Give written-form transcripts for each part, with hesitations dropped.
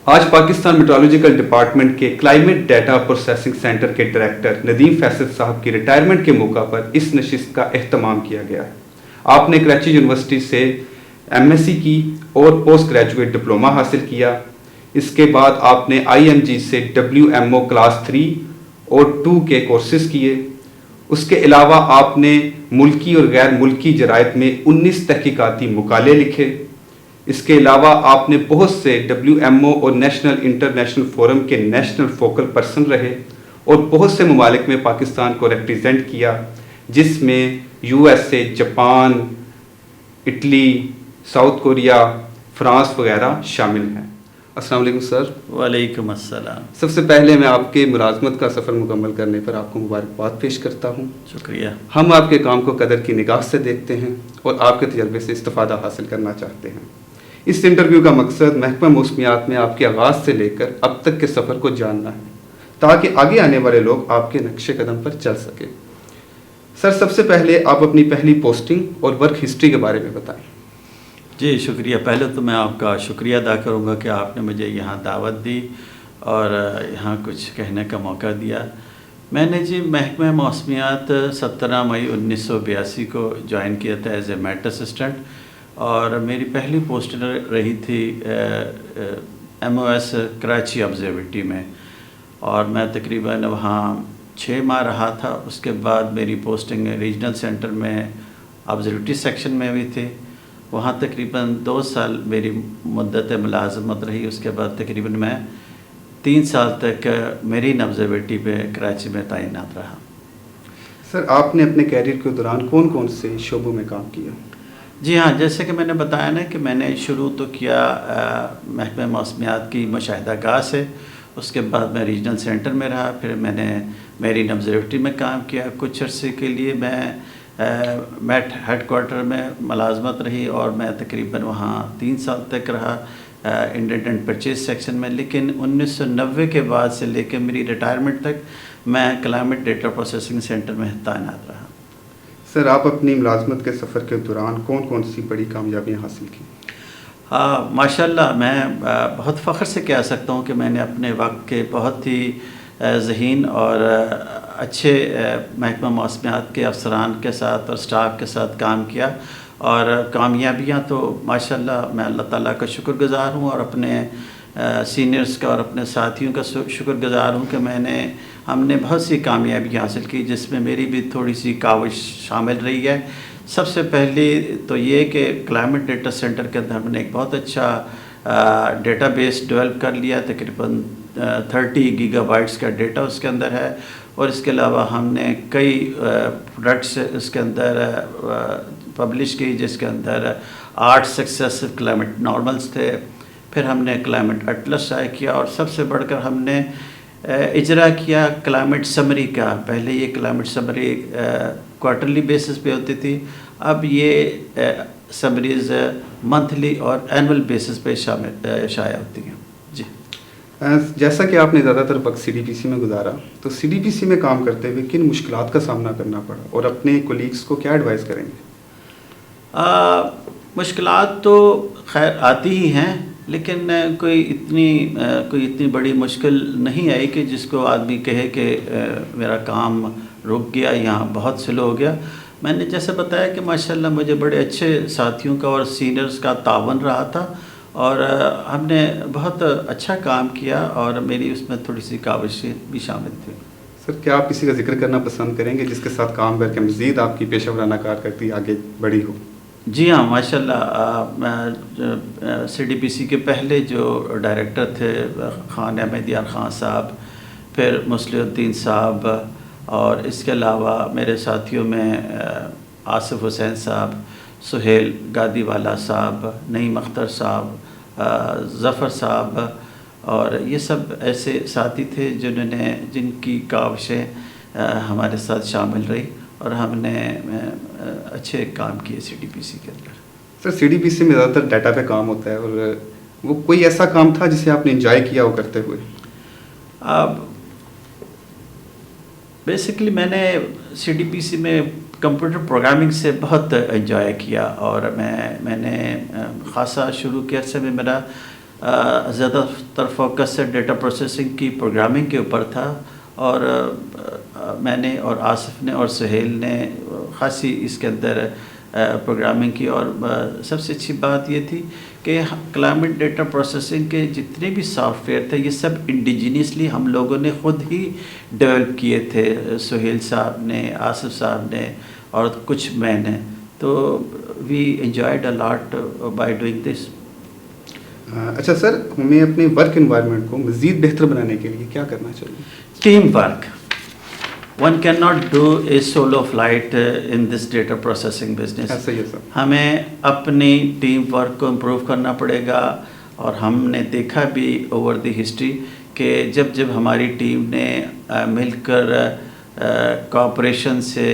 آج Pakistan meteorological department کے climate data processing centre کے ڈائریکٹر ندیم فیصل صاحب کی ریٹائرمنٹ کے موقع پر اس نشست کا اہتمام کیا گیا ہے۔ آپ نے کراچی یونیورسٹی سے ایم ایس سی کی اور پوسٹ گریجویٹ ڈپلومہ حاصل کیا۔ اس کے بعد آپ نے آئی ایم جی سے WMO کلاس 3 اور 2 کے کورسز کیے۔ اس کے علاوہ آپ نے ملکی اور غیر ملکی جرائد میں 19 تحقیقاتی مقالے لکھے۔ اس کے علاوہ آپ نے بہت سے WMO اور نیشنل انٹرنیشنل فورم کے نیشنل فوکل پرسن رہے اور بہت سے ممالک میں پاکستان کو ریپریزنٹ کیا، جس میں USA، Japan, Italy, south Korea, France وغیرہ شامل ہیں۔ السلام علیکم سر۔ وعلیکم السلام۔ سب سے پہلے میں آپ کے ملازمت کا سفر مکمل کرنے پر آپ کو مبارکباد پیش کرتا ہوں۔ شکریہ۔ ہم آپ کے کام کو قدر کی نگاہ سے دیکھتے ہیں اور آپ کے تجربے سے استفادہ حاصل کرنا چاہتے ہیں۔ اس انٹرویو کا مقصد محکمہ موسمیات میں آپ کے آغاز سے لے کر اب تک کے سفر کو جاننا ہے، تاکہ آگے آنے والے لوگ آپ کے نقش قدم پر چل سکیں۔ سر، سب سے پہلے آپ اپنی پہلی پوسٹنگ اور ورک ہسٹری کے بارے میں بتائیں۔ جی شکریہ۔ پہلے تو میں آپ کا شکریہ ادا کروں گا کہ آپ نے مجھے یہاں دعوت دی اور یہاں کچھ کہنے کا موقع دیا۔ میں نے جی محکمہ موسمیات 17 مئی 1982 کو جوائن کیا تھا ایز اے میٹ اسسٹنٹ، اور میری پہلی پوسٹ رہی تھی MOS کراچی آبزرویٹری میں، اور میں تقریباً وہاں 6 ماہ رہا تھا۔ اس کے بعد میری پوسٹنگ ریجنل سینٹر میں آبزرویٹری سیکشن میں بھی تھی، وہاں تقریباً 2 سال میری مدت ملازمت رہی۔ اس کے بعد تقریباً میں 3 سال تک میرین آبزرویٹری پہ کراچی میں تعینات رہا۔ سر، آپ نے اپنے کیریئر کے دوران کون کون سے شعبوں میں کام کیا؟ جی ہاں، جیسے کہ میں نے بتایا نا کہ میں نے شروع تو کیا محکمہ موسمیات کی مشاہدہ گاہ سے، اس کے بعد میں ریجنل سینٹر میں رہا، پھر میں نے میرین آبزرویٹری میں کام کیا۔ کچھ عرصے کے لیے میں میٹ ہیڈ کوارٹر میں ملازمت رہی، اور میں تقریباً وہاں 3 سال تک رہا انڈینٹ اینڈ پرچیز سیکشن میں۔ لیکن 1990 کے بعد سے لے کے میری ریٹائرمنٹ تک میں کلائمیٹ ڈیٹا پروسیسنگ سینٹر میں تعینات رہا۔ سر، آپ اپنی ملازمت کے سفر کے دوران کون کون سی بڑی کامیابیاں حاصل کی؟ ماشاء اللہ، میں بہت فخر سے کہہ سکتا ہوں کہ میں نے اپنے وقت کے بہت ہی ذہین اور اچھے محکمہ موسمیات کے افسران کے ساتھ اور سٹاف کے ساتھ کام کیا، اور کامیابیاں تو ماشاء اللہ میں اللہ تعالیٰ کا شکر گزار ہوں، اور اپنے سینئرز کا اور اپنے ساتھیوں کا شکر گزار ہوں کہ ہم نے بہت سی کامیابیاں حاصل کی، جس میں میری بھی تھوڑی سی کاوش شامل رہی ہے۔ سب سے پہلی تو یہ کہ کلائمیٹ ڈیٹا سینٹر کے اندر ہم نے ایک بہت اچھا ڈیٹا بیس ڈیولپ کر لیا، تقریباً 30 گیگا بائٹس کا ڈیٹا اس کے اندر ہے، اور اس کے علاوہ ہم نے کئی پروڈکٹس اس کے اندر پبلش کی، جس کے اندر 8 سکسیسو کلائمیٹ نارملز تھے۔ پھر ہم نے کلائمیٹ اٹلس شائع کیا، اور سب سے بڑھ کر ہم نے اجرا کیا کلائمیٹ سمری کا۔ پہلے یہ کلائمیٹ سمری کوارٹرلی بیسس پہ ہوتی تھی، اب یہ سمریز منتھلی اور اینول بیسس پہ شائع ہوتی ہیں۔ جی، جیسا کہ آپ نے زیادہ تر وقت CDPC میں گزارا، تو CDPC میں کام کرتے ہوئے کن مشکلات کا سامنا کرنا پڑا، اور اپنے کولیگس کو کیا ایڈوائز کریں گے؟ مشکلات تو خیر آتی ہی ہیں، لیکن کوئی اتنی بڑی مشکل نہیں آئی کہ جس کو آدمی کہے کہ میرا کام رک گیا، یہاں بہت سلو ہو گیا۔ میں نے جیسے بتایا کہ ماشاءاللہ مجھے بڑے اچھے ساتھیوں کا اور سینئرز کا تعاون رہا تھا، اور ہم نے بہت اچھا کام کیا، اور میری اس میں تھوڑی سی کاوشیں بھی شامل تھی۔ سر، کیا آپ کسی کا ذکر کرنا پسند کریں گے جس کے ساتھ کام کر کے مزید آپ کی پیشہ ورانہ کارکردگی آگے بڑھی ہو؟ جی ہاں، ماشاءاللہ CDPC کے پہلے جو ڈائریکٹر تھے خان احمد یار خان صاحب، پھر مصلح الدین صاحب، اور اس کے علاوہ میرے ساتھیوں میں آصف حسین صاحب، سہیل گادی والا صاحب، نعیم اختر صاحب، ظفر صاحب، اور یہ سب ایسے ساتھی تھے جن کی کاوشیں ہمارے ساتھ شامل رہی، اور ہم نے اچھے کام کیے CDPC کے اندر۔ سر، CDPC میں زیادہ تر ڈیٹا پہ کام ہوتا ہے، اور وہ کوئی ایسا کام تھا جسے آپ نے انجوائے کیا ہو کرتے ہوئے؟ بیسکلی میں نے CDPC میں کمپیوٹر پروگرامنگ سے بہت انجوائے کیا، اور میں نے خاصا شروع کے عرصے میں میرا زیادہ تر فوکس سے ڈیٹا پروسیسنگ کی پروگرامنگ کے اوپر تھا، اور میں نے اور آصف نے اور سہیل نے خاصی اس کے اندر پروگرامنگ کی، اور سب سے اچھی بات یہ تھی کہ کلائمیٹ ڈیٹا پروسیسنگ کے جتنے بھی سافٹ ویئر تھے یہ سب انڈیجینسلی ہم لوگوں نے خود ہی ڈیولپ کیے تھے، سہیل صاحب نے، آصف صاحب نے، اور کچھ میں نے. تو we enjoyed a lot by doing this. اچھا سر، ہمیں اپنے ورک انوائرمنٹ کو مزید بہتر بنانے کے لیے کیا کرنا چاہیے؟ Team work. One can not do a solo flight in this data processing business. ایسا ہی ہے سر. ہمیں اپنی ٹیم ورک کو امپروو کرنا پڑے گا، اور ہم نے دیکھا بھی اوور دی ہسٹری کہ جب ہماری ٹیم نے مل کر کوآپریشن سے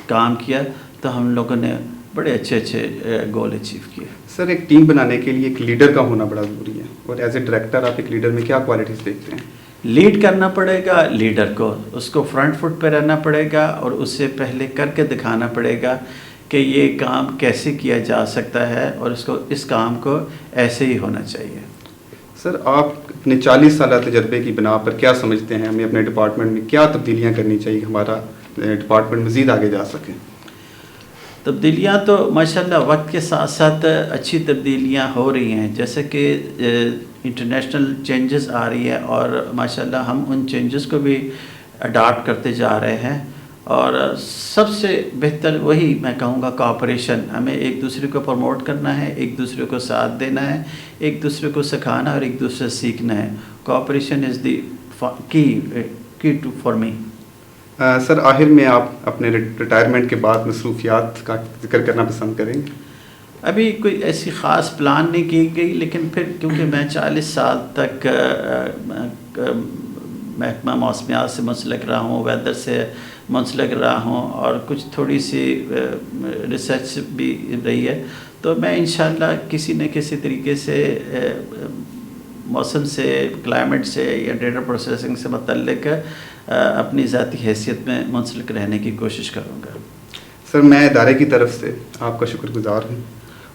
کام کیا تو ہم لوگوں نے بڑے اچھے گول اچیو کیے. سر، ایک ٹیم بنانے کے لیے ایک لیڈر کا ہونا بڑا ضروری ہے، اور ایز اے ڈائریکٹر آپ ایک لیڈر میں کیا کوالٹیز دیکھتے ہیں؟ لیڈ کرنا پڑے گا لیڈر کو، اس کو فرنٹ فٹ پہ رہنا پڑے گا، اور اس سے پہلے کر کے دکھانا پڑے گا کہ یہ کام کیسے کیا جا سکتا ہے، اور اس کام کو ایسے ہی ہونا چاہیے. سر، آپ اپنے 40 سالہ تجربے کی بنا پر کیا سمجھتے ہیں ہمیں اپنے ڈپارٹمنٹ میں کیا تبدیلیاں کرنی چاہیے کہ ہمارا ڈپارٹمنٹ مزید آگے جا سکے؟ تبدیلیاں تو ماشاءاللہ وقت کے ساتھ ساتھ اچھی تبدیلیاں ہو رہی ہیں، جیسے کہ انٹرنیشنل چینجز آ رہی ہے، اور ماشاءاللہ ہم ان چینجز کو بھی اڈاپٹ کرتے جا رہے ہیں. اور سب سے بہتر وہی میں کہوں گا کوآپریشن. ہمیں ایک دوسرے کو پروموٹ کرنا ہے، ایک دوسرے کو ساتھ دینا ہے، ایک دوسرے کو سکھانا اور ایک دوسرے سے سیکھنا ہے. کوآپریشن از دی کی ٹو فار می. سر، آخر میں آپ اپنے ریٹائرمنٹ کے بعد مصروفیات کا ذکر کرنا پسند کریں گے؟ ابھی کوئی ایسی خاص پلان نہیں کی گئی، لیکن پھر کیونکہ میں 40 سال تک محکمہ موسمیات سے منسلک رہا ہوں، ویدر سے منسلک رہا ہوں، اور کچھ تھوڑی سی ریسرچ بھی رہی ہے، تو میں انشاءاللہ کسی نہ کسی طریقے سے موسم سے، کلائمیٹ سے یا ڈیٹا پروسیسنگ سے متعلق اپنی ذاتی حیثیت میں منسلک رہنے کی کوشش کروں گا. سر، میں ادارے کی طرف سے آپ کا شکر گزار ہوں،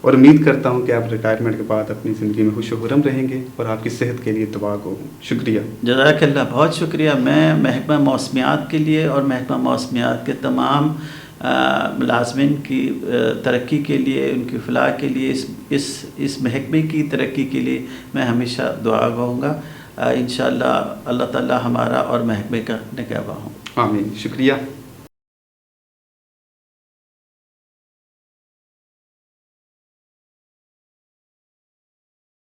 اور امید کرتا ہوں کہ آپ ریٹائرمنٹ کے بعد اپنی زندگی میں خوش و خرم رہیں گے، اور آپ کی صحت کے لیے دعا گو ہوں. شکریہ. جزاک اللہ، بہت شکریہ. میں محکمہ موسمیات کے لیے اور محکمہ موسمیات کے تمام ملازمین کی ترقی کے لیے، ان کی فلاح کے لیے، اس محکمے کی ترقی کے لیے میں ہمیشہ دعا گوں گا. انشاءاللہ اللہ تعالی ہمارا اور محکمے کا نگہباں ہوں. آمین. شکریہ.